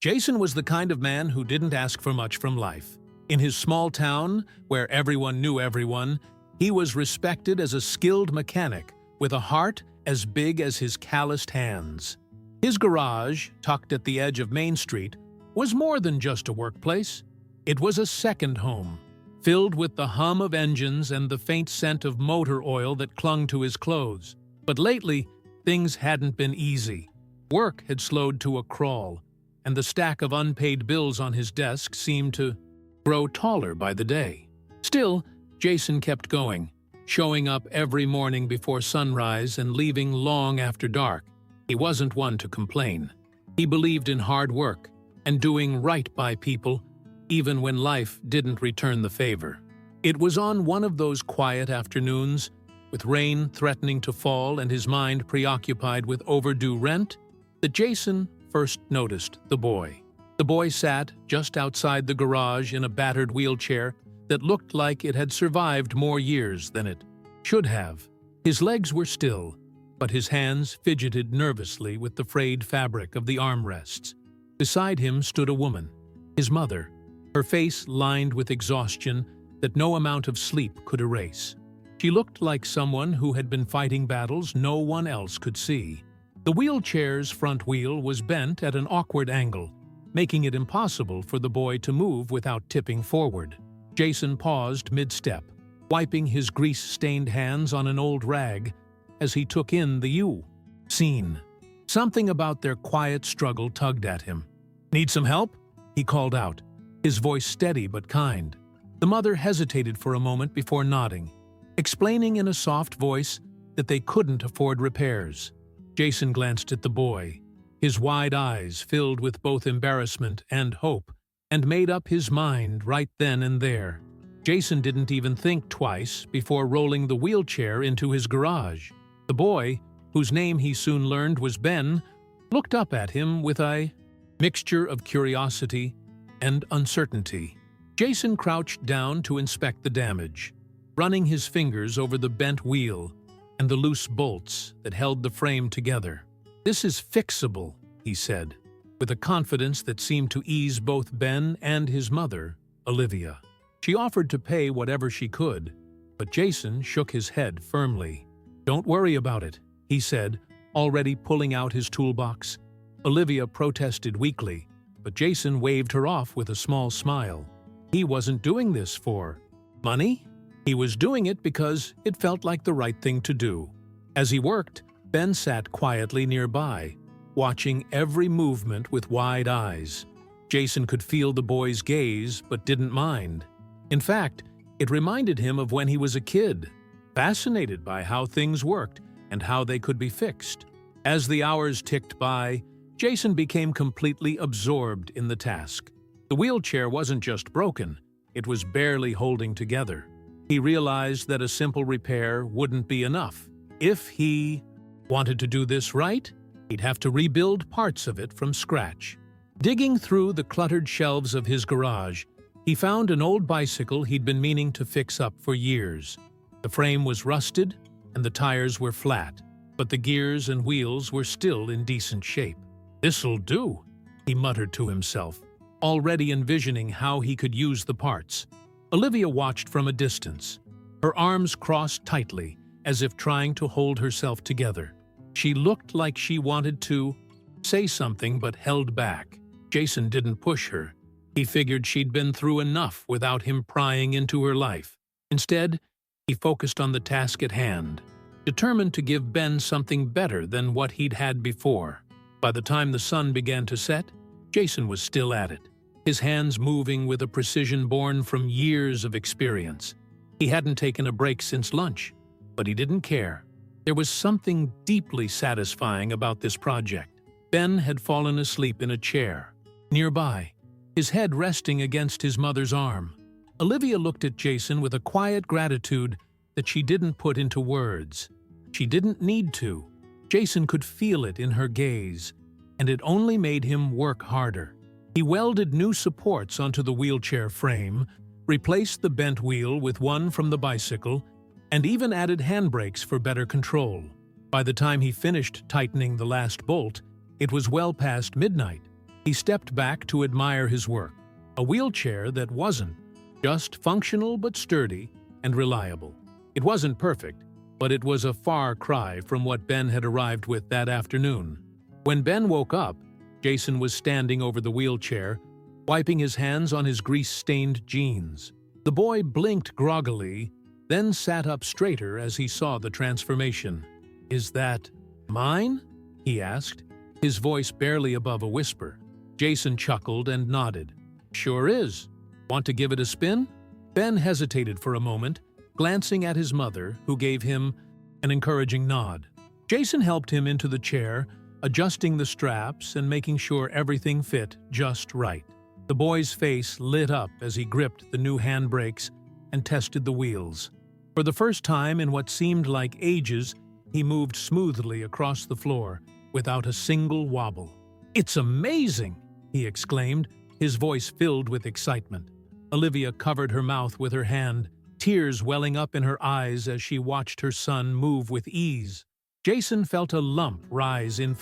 Jason was the kind of man who didn't ask for much from life. In his small town, where everyone knew everyone, he was respected as a skilled mechanic with a heart as big as his calloused hands. His garage, tucked at the edge of Main Street, was more than just a workplace. It was a second home, filled with the hum of engines and the faint scent of motor oil that clung to his clothes. But lately, things hadn't been easy. Work had slowed to a crawl, and the stack of unpaid bills on his desk seemed to grow taller by the day. Still, Jason kept going, showing up every morning before sunrise and leaving long after dark. He wasn't one to complain. He believed in hard work and doing right by people, even when life didn't return the favor. It was on one of those quiet afternoons, with rain threatening to fall and his mind preoccupied with overdue rent, that Jason first noticed the boy. The boy sat just outside the garage in a battered wheelchair that looked like it had survived more years than it should have. His legs were still, but his hands fidgeted nervously with the frayed fabric of the armrests. Beside him stood a woman, his mother, her face lined with exhaustion that no amount of sleep could erase. She looked like someone who had been fighting battles no one else could see. The wheelchair's front wheel was bent at an awkward angle, making it impossible for the boy to move without tipping forward. Jason paused mid-step, wiping his grease-stained hands on an old rag as he took in the scene. Something about their quiet struggle tugged at him. "Need some help?" he called out, his voice steady but kind. The mother hesitated for a moment before nodding, explaining in a soft voice that they couldn't afford repairs. Jason glanced at the boy, his wide eyes filled with both embarrassment and hope, and made up his mind right then and there. Jason didn't even think twice before rolling the wheelchair into his garage. The boy, whose name he soon learned was Ben, looked up at him with a mixture of curiosity and uncertainty. Jason crouched down to inspect the damage, running his fingers over the bent wheel and the loose bolts that held the frame together. "This is fixable," he said, with a confidence that seemed to ease both Ben and his mother, Olivia. She offered to pay whatever she could, but Jason shook his head firmly. "Don't worry about it," he said, already pulling out his toolbox. Olivia protested weakly, but Jason waved her off with a small smile. He wasn't doing this for money. He was doing it because it felt like the right thing to do. As he worked, Ben sat quietly nearby, watching every movement with wide eyes. Jason could feel the boy's gaze but didn't mind. In fact, it reminded him of when he was a kid, fascinated by how things worked and how they could be fixed. As the hours ticked by, Jason became completely absorbed in the task. The wheelchair wasn't just broken, it was barely holding together. He realized that a simple repair wouldn't be enough. If he wanted to do this right, he'd have to rebuild parts of it from scratch. Digging through the cluttered shelves of his garage, he found an old bicycle he'd been meaning to fix up for years. The frame was rusted and the tires were flat, but the gears and wheels were still in decent shape. "This'll do," he muttered to himself, already envisioning how he could use the parts. Olivia watched from a distance, her arms crossed tightly, as if trying to hold herself together. She looked like she wanted to say something but held back. Jason didn't push her. He figured she'd been through enough without him prying into her life. Instead, he focused on the task at hand, determined to give Ben something better than what he'd had before. By the time the sun began to set, Jason was still at it, his hands moving with a precision born from years of experience. He hadn't taken a break since lunch, but he didn't care. There was something deeply satisfying about this project. Ben had fallen asleep in a chair nearby, his head resting against his mother's arm. Olivia looked at Jason with a quiet gratitude that she didn't put into words. She didn't need to. Jason could feel it in her gaze, and it only made him work harder. He welded new supports onto the wheelchair frame, replaced the bent wheel with one from the bicycle, and even added handbrakes for better control. By the time he finished tightening the last bolt, it was well past midnight. He stepped back to admire his work, a wheelchair that wasn't just functional but sturdy and reliable. It wasn't perfect, but it was a far cry from what Ben had arrived with that afternoon. When Ben woke up, Jason was standing over the wheelchair, wiping his hands on his grease-stained jeans. The boy blinked groggily, then sat up straighter as he saw the transformation. "Is that mine?" he asked, his voice barely above a whisper. Jason chuckled and nodded. "Sure is. Want to give it a spin?" Ben hesitated for a moment, glancing at his mother, who gave him an encouraging nod. Jason helped him into the chair, adjusting the straps and making sure everything fit just right. The boy's face lit up as he gripped the new handbrakes and tested the wheels. For the first time in what seemed like ages, he moved smoothly across the floor without a single wobble. "It's amazing!" he exclaimed, his voice filled with excitement. Olivia covered her mouth with her hand, tears welling up in her eyes as she watched her son move with ease. Jason felt a lump rise in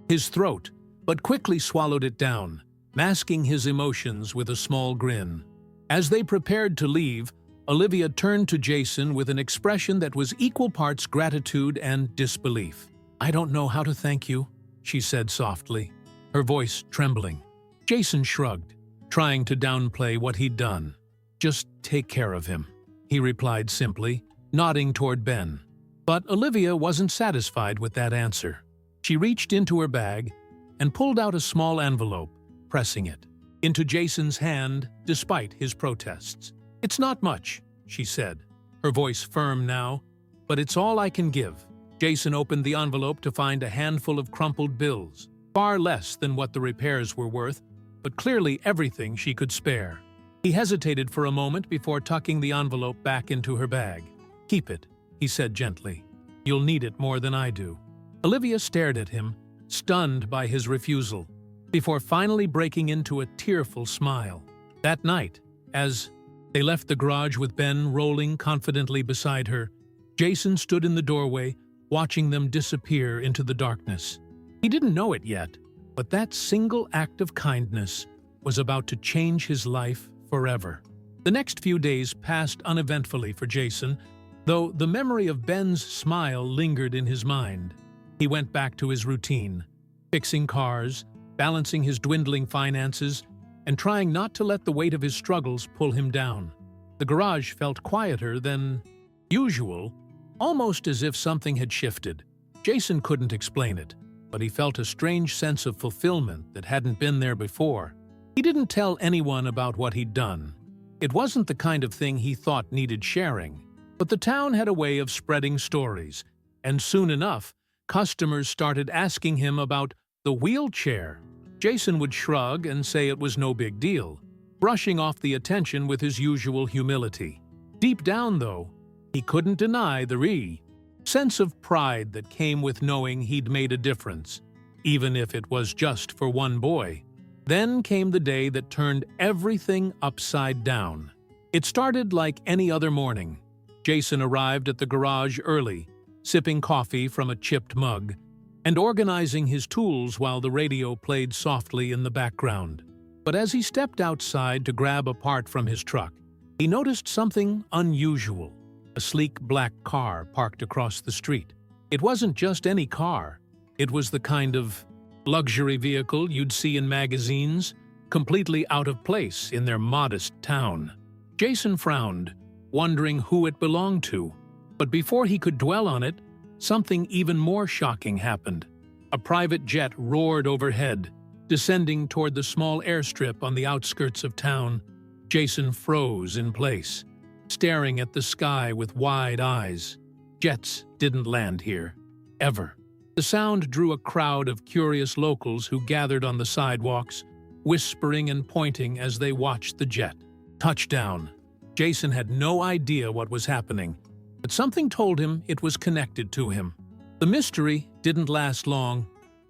his throat, but quickly swallowed it down, masking his emotions with a small grin. As they prepared to leave, Olivia turned to Jason with an expression that was equal parts gratitude and disbelief. "I don't know how to thank you," she said softly, her voice trembling. Jason shrugged, trying to downplay what he'd done. "Just take care of him," he replied simply, nodding toward Ben. But Olivia wasn't satisfied with that answer. She reached into her bag and pulled out a small envelope, pressing it into Jason's hand despite his protests. "It's not much," she said, her voice firm now, "but it's all I can give." Jason opened the envelope to find a handful of crumpled bills, far less than what the repairs were worth, but clearly everything she could spare. He hesitated for a moment before tucking the envelope back into her bag. "Keep it," he said gently. "You'll need it more than I do." Olivia stared at him, stunned by his refusal, before finally breaking into a tearful smile. That night, as they left the garage with Ben rolling confidently beside her, Jason stood in the doorway, watching them disappear into the darkness. He didn't know it yet, but that single act of kindness was about to change his life forever. The next few days passed uneventfully for Jason, though the memory of Ben's smile lingered in his mind. He went back to his routine, fixing cars, balancing his dwindling finances, and trying not to let the weight of his struggles pull him down. The garage felt quieter than usual, almost as if something had shifted. Jason couldn't explain it, but he felt a strange sense of fulfillment that hadn't been there before. He didn't tell anyone about what he'd done. It wasn't the kind of thing he thought needed sharing, but the town had a way of spreading stories, and soon enough, customers started asking him about the wheelchair. Jason would shrug and say it was no big deal, brushing off the attention with his usual humility. Deep down, though, he couldn't deny the sense of pride that came with knowing he'd made a difference, even if it was just for one boy. Then came the day that turned everything upside down. It started like any other morning. Jason arrived at the garage early, sipping coffee from a chipped mug, and organizing his tools while the radio played softly in the background. But as he stepped outside to grab a part from his truck, he noticed something unusual. A sleek black car parked across the street. It wasn't just any car. It was the kind of luxury vehicle you'd see in magazines, completely out of place in their modest town. Jason frowned, wondering who it belonged to. But before he could dwell on it, something even more shocking happened. A private jet roared overhead, descending toward the small airstrip on the outskirts of town. Jason froze in place, staring at the sky with wide eyes. Jets didn't land here, ever. The sound drew a crowd of curious locals who gathered on the sidewalks, whispering and pointing as they watched the jet. Touchdown. Jason had no idea what was happening, but something told him it was connected to him. The mystery didn't last long.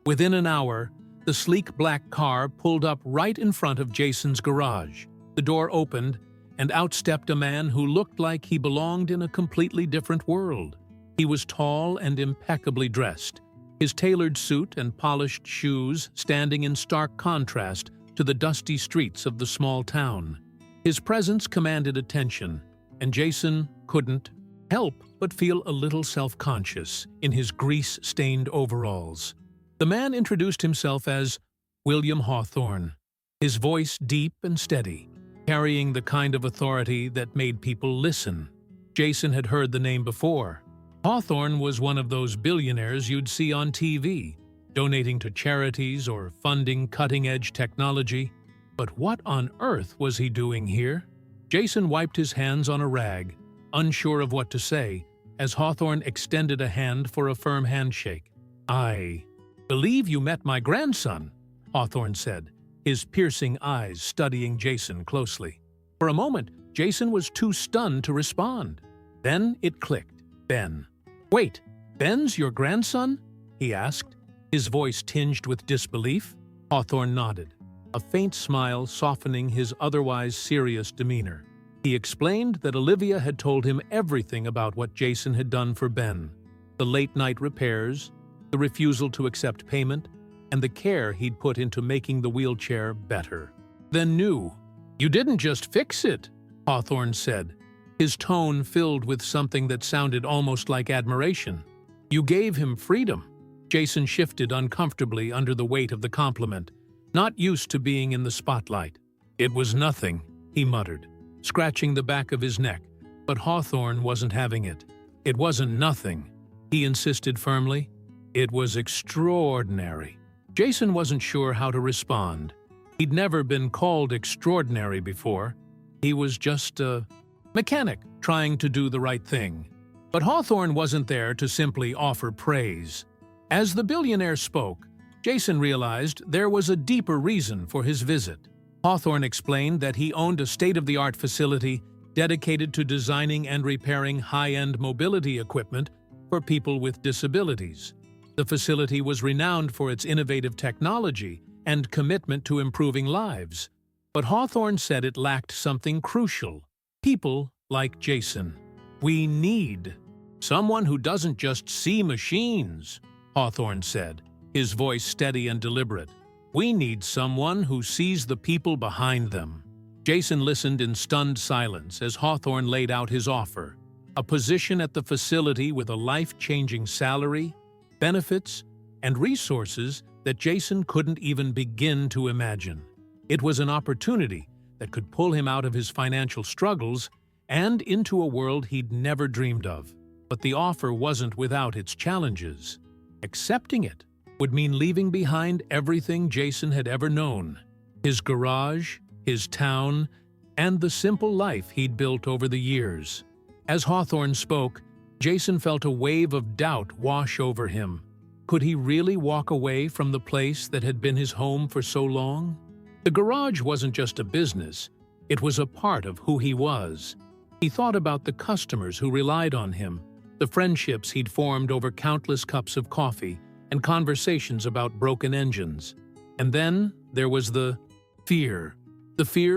Within an hour, the sleek black car pulled up right in front of Jason's garage. The door opened, and out stepped a man who looked like he belonged in a completely different world. He was tall and impeccably dressed, his tailored suit and polished shoes standing in stark contrast to the dusty streets of the small town. His presence commanded attention, and Jason couldn't help but feel a little self-conscious in his grease-stained overalls. The man introduced himself as William Hawthorne, his voice deep and steady, carrying the kind of authority that made people listen. Jason had heard the name before. Hawthorne was one of those billionaires you'd see on TV, donating to charities or funding cutting-edge technology. But what on earth was he doing here? Jason wiped his hands on a rag, unsure of what to say, as Hawthorne extended a hand for a firm handshake. "I believe you met my grandson," Hawthorne said, his piercing eyes studying Jason closely. For a moment, Jason was too stunned to respond. Then it clicked. "Ben." "Wait, Ben's your grandson?" he asked, his voice tinged with disbelief. Hawthorne nodded, a faint smile softening his otherwise serious demeanor. He explained that Olivia had told him everything about what Jason had done for Ben: the late-night repairs, the refusal to accept payment, and the care he'd put into making the wheelchair better. "Then knew. You didn't just fix it," Hawthorne said, his tone filled with something that sounded almost like admiration. "You gave him freedom." Jason shifted uncomfortably under the weight of the compliment, not used to being in the spotlight. "It was nothing," he muttered, scratching the back of his neck, but Hawthorne wasn't having it. "It wasn't nothing," he insisted firmly. "It was extraordinary." Jason wasn't sure how to respond. He'd never been called extraordinary before. He was just a mechanic trying to do the right thing. But Hawthorne wasn't there to simply offer praise. As the billionaire spoke, Jason realized there was a deeper reason for his visit. Hawthorne explained that he owned a state-of-the-art facility dedicated to designing and repairing high-end mobility equipment for people with disabilities. The facility was renowned for its innovative technology and commitment to improving lives. But Hawthorne said it lacked something crucial: people like Jason. "We need someone who doesn't just see machines," Hawthorne said, his voice steady and deliberate. "We need someone who sees the people behind them." Jason listened in stunned silence as Hawthorne laid out his offer: a position at the facility with a life-changing salary, benefits, and resources that Jason couldn't even begin to imagine. It was an opportunity that could pull him out of his financial struggles and into a world he'd never dreamed of. But the offer wasn't without its challenges. Accepting it would mean leaving behind everything Jason had ever known: his garage, his town, and the simple life he'd built over the years. As Hawthorne spoke, Jason felt a wave of doubt wash over him. Could he really walk away from the place that had been his home for so long? The garage wasn't just a business, it was a part of who he was. He thought about the customers who relied on him, the friendships he'd formed over countless cups of coffee, and conversations about broken engines. And then there was the fear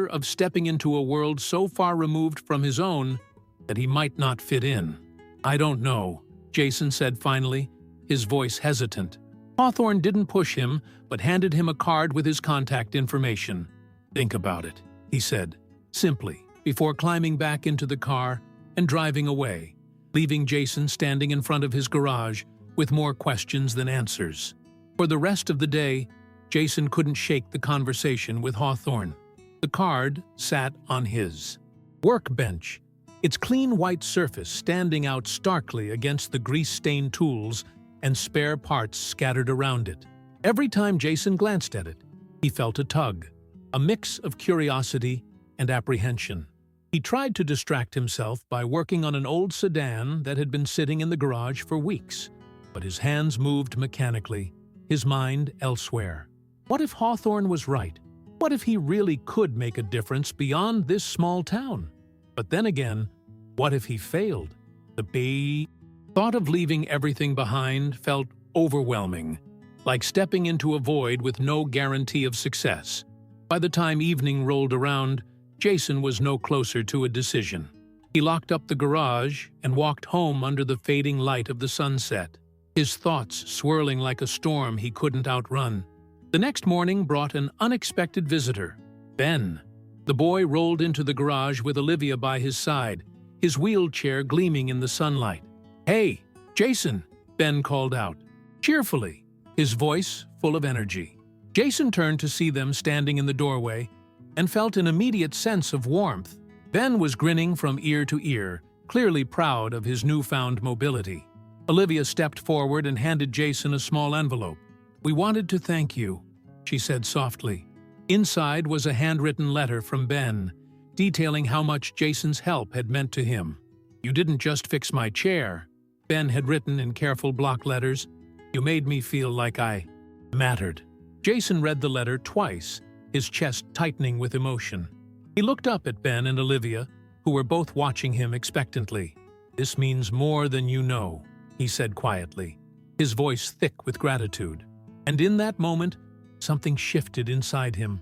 of stepping into a world so far removed from his own that he might not fit in. "I don't know," Jason said finally, his voice hesitant. Hawthorne didn't push him, but handed him a card with his contact information. "Think about it," he said, simply, before climbing back into the car and driving away, leaving Jason standing in front of his garage with more questions than answers. For the rest of the day, Jason couldn't shake the conversation with Hawthorne. The card sat on his workbench, its clean white surface standing out starkly against the grease-stained tools and spare parts scattered around it. Every time Jason glanced at it, he felt a tug, a mix of curiosity and apprehension. He tried to distract himself by working on an old sedan that had been sitting in the garage for weeks, but his hands moved mechanically, his mind elsewhere. What if Hawthorne was right? What if he really could make a difference beyond this small town? But then again, what if he failed? The thought of leaving everything behind felt overwhelming, like stepping into a void with no guarantee of success. By the time evening rolled around, Jason was no closer to a decision. He locked up the garage and walked home under the fading light of the sunset. his thoughts swirling like a storm he couldn't outrun. The next morning brought an unexpected visitor, Ben. The boy rolled into the garage with Olivia by his side, his wheelchair gleaming in the sunlight. "Hey, Jason," Ben called out, cheerfully, his voice full of energy. Jason turned to see them standing in the doorway and felt an immediate sense of warmth. Ben was grinning from ear to ear, clearly proud of his newfound mobility. Olivia stepped forward and handed Jason a small envelope. "We wanted to thank you," she said softly. Inside was a handwritten letter from Ben, detailing how much Jason's help had meant to him. "You didn't just fix my chair," Ben had written in careful block letters. "You made me feel like I mattered." Jason read the letter twice, his chest tightening with emotion. He looked up at Ben and Olivia, who were both watching him expectantly. "This means more than you know," he said quietly, his voice thick with gratitude. And in that moment, something shifted inside him.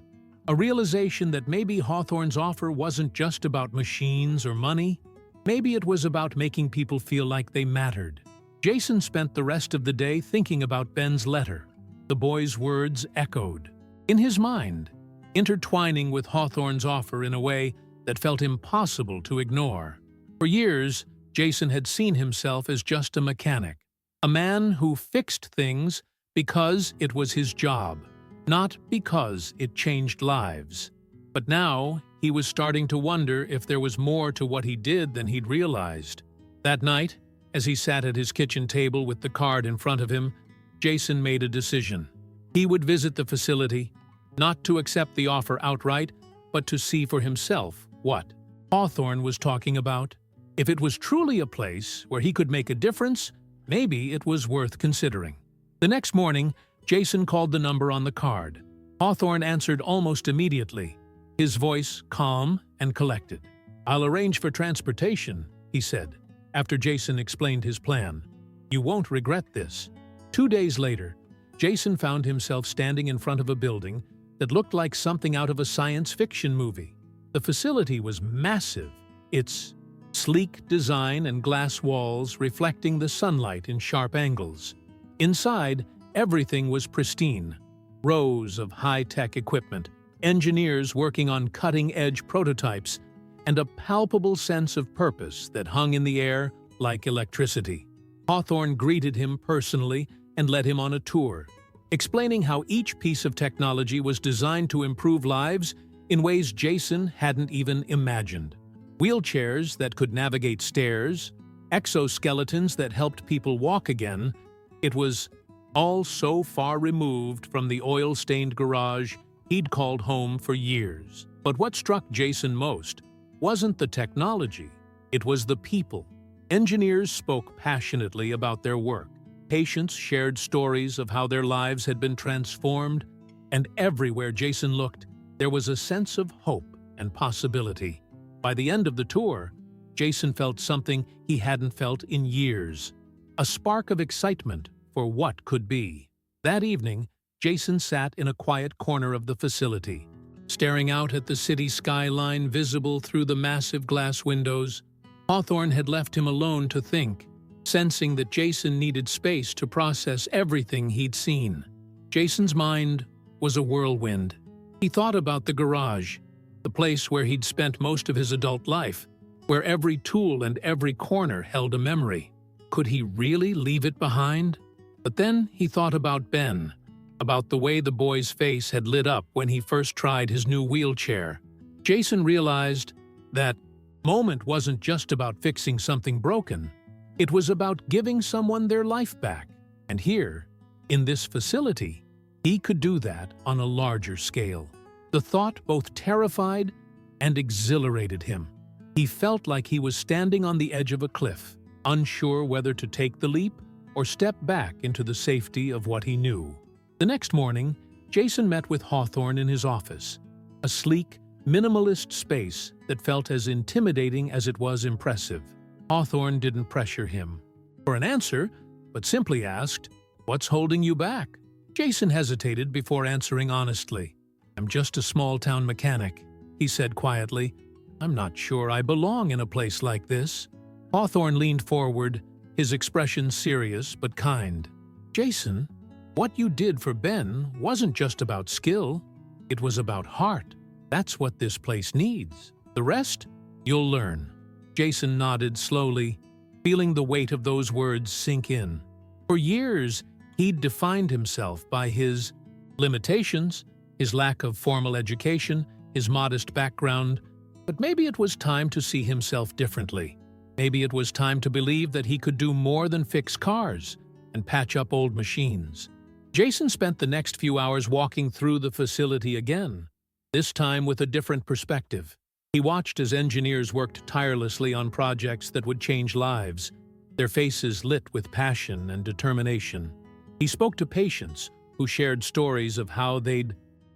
A realization that maybe Hawthorne's offer wasn't just about machines or money. Maybe it was about making people feel like they mattered. Jason spent the rest of the day thinking about Ben's letter. The boy's words echoed in his mind, intertwining with Hawthorne's offer in a way that felt impossible to ignore. For years, Jason had seen himself as just a mechanic, a man who fixed things because it was his job, not because it changed lives. But now, he was starting to wonder if there was more to what he did than he'd realized. That night, as he sat at his kitchen table with the card in front of him, Jason made a decision. He would visit the facility, not to accept the offer outright, but to see for himself what Hawthorne was talking about. If it was truly a place where he could make a difference, maybe it was worth considering. The next morning, Jason called the number on the card. Hawthorne answered almost immediately, his voice calm and collected. "I'll arrange for transportation," he said, after Jason explained his plan. "You won't regret this." 2 days later, Jason found himself standing in front of a building that looked like something out of a science fiction movie. The facility was massive, its sleek design and glass walls reflecting the sunlight in sharp angles. Inside, everything was pristine. Rows of high-tech equipment, engineers working on cutting-edge prototypes, and a palpable sense of purpose that hung in the air like electricity. Hawthorne greeted him personally and led him on a tour, explaining how each piece of technology was designed to improve lives in ways Jason hadn't even imagined. Wheelchairs that could navigate stairs, exoskeletons that helped people walk again. It was all so far removed from the oil-stained garage he'd called home for years. But what struck Jason most wasn't the technology, it was the people. Engineers spoke passionately about their work. Patients shared stories of how their lives had been transformed, and everywhere Jason looked, there was a sense of hope and possibility. By the end of the tour, Jason felt something he hadn't felt in years, a spark of excitement for what could be. That evening, Jason sat in a quiet corner of the facility, staring out at the city skyline visible through the massive glass windows. Hawthorne had left him alone to think, sensing that Jason needed space to process everything he'd seen. Jason's mind was a whirlwind. He thought about the garage, the place where he'd spent most of his adult life, where every tool and every corner held a memory. Could he really leave it behind? But then he thought about Ben, about the way the boy's face had lit up when he first tried his new wheelchair. Jason realized that moment wasn't just about fixing something broken. It was about giving someone their life back. And here, in this facility, he could do that on a larger scale. The thought both terrified and exhilarated him. He felt like he was standing on the edge of a cliff, unsure whether to take the leap or step back into the safety of what he knew. The next morning, Jason met with Hawthorne in his office, a sleek, minimalist space that felt as intimidating as it was impressive. Hawthorne didn't pressure him for an answer, but simply asked, "What's holding you back?" Jason hesitated before answering honestly. "I'm just a small-town mechanic," he said quietly. "I'm not sure I belong in a place like this." Hawthorne leaned forward, his expression serious but kind. "Jason, what you did for Ben wasn't just about skill, it was about heart. That's what this place needs. The rest, you'll learn." Jason nodded slowly, feeling the weight of those words sink in. For years, he'd defined himself by his limitations, his lack of formal education, his modest background, but maybe it was time to see himself differently. Maybe it was time to believe that he could do more than fix cars and patch up old machines. Jason spent the next few hours walking through the facility again, this time with a different perspective. He watched as engineers worked tirelessly on projects that would change lives, their faces lit with passion and determination. He spoke to patients who shared stories of how they'd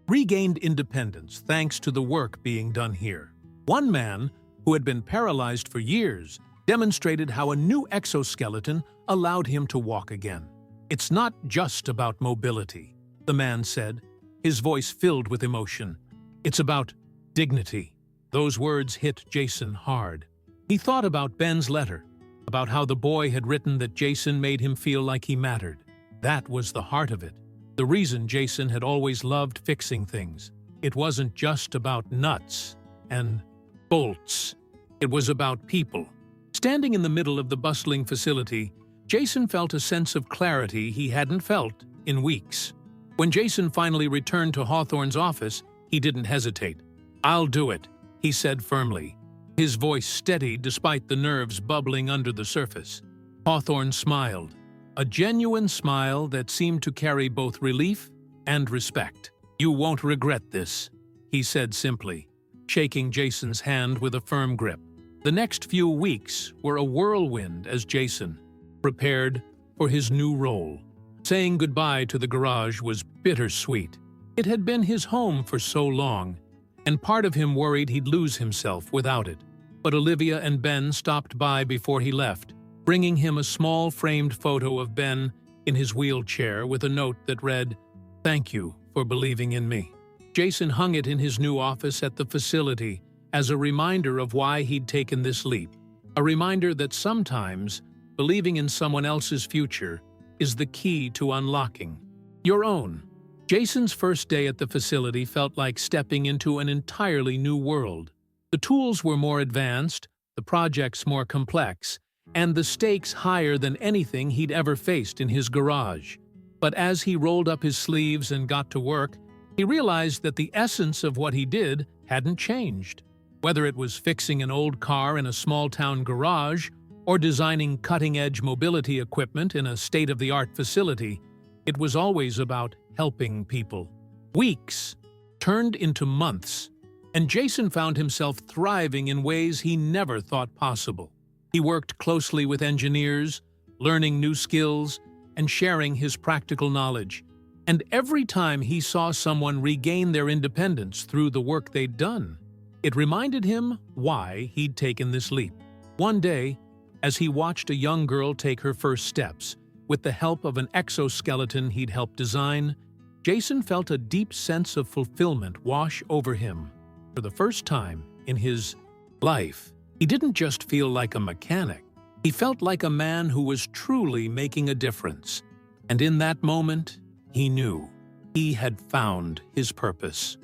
regained independence thanks to the work being done here. One man, who had been paralyzed for years, demonstrated how a new exoskeleton allowed him to walk again. "It's not just about mobility," the man said, his voice filled with emotion. "It's about dignity." Those words hit Jason hard. He thought about Ben's letter, about how the boy had written that Jason made him feel like he mattered. That was the heart of it. The reason Jason had always loved fixing things. It wasn't just about nuts and bolts. It was about people. Standing in the middle of the bustling facility, Jason felt a sense of clarity he hadn't felt in weeks. When Jason finally returned to Hawthorne's office, he didn't hesitate. "I'll do it," he said firmly, his voice steady despite the nerves bubbling under the surface. Hawthorne smiled, a genuine smile that seemed to carry both relief and respect. "You won't regret this," he said simply, shaking Jason's hand with a firm grip. The next few weeks were a whirlwind as Jason prepared for his new role. Saying goodbye to the garage was bittersweet. It had been his home for so long, and part of him worried he'd lose himself without it. But Olivia and Ben stopped by before he left, bringing him a small framed photo of Ben in his wheelchair with a note that read, "Thank you for believing in me." Jason hung it in his new office at the facility as a reminder of why he'd taken this leap. A reminder that sometimes believing in someone else's future is the key to unlocking your own. Jason's first day at the facility felt like stepping into an entirely new world. The tools were more advanced, the projects more complex, and the stakes higher than anything he'd ever faced in his garage. But as he rolled up his sleeves and got to work, he realized that the essence of what he did hadn't changed. Whether it was fixing an old car in a small-town garage or designing cutting-edge mobility equipment in a state-of-the-art facility, it was always about helping people. Weeks turned into months, and Jason found himself thriving in ways he never thought possible. He worked closely with engineers, learning new skills, and sharing his practical knowledge. And every time he saw someone regain their independence through the work they'd done, it reminded him why he'd taken this leap. One day, as he watched a young girl take her first steps, with the help of an exoskeleton he'd helped design, Jason felt a deep sense of fulfillment wash over him. For the first time in his life, he didn't just feel like a mechanic. He felt like a man who was truly making a difference. And in that moment, he knew he had found his purpose.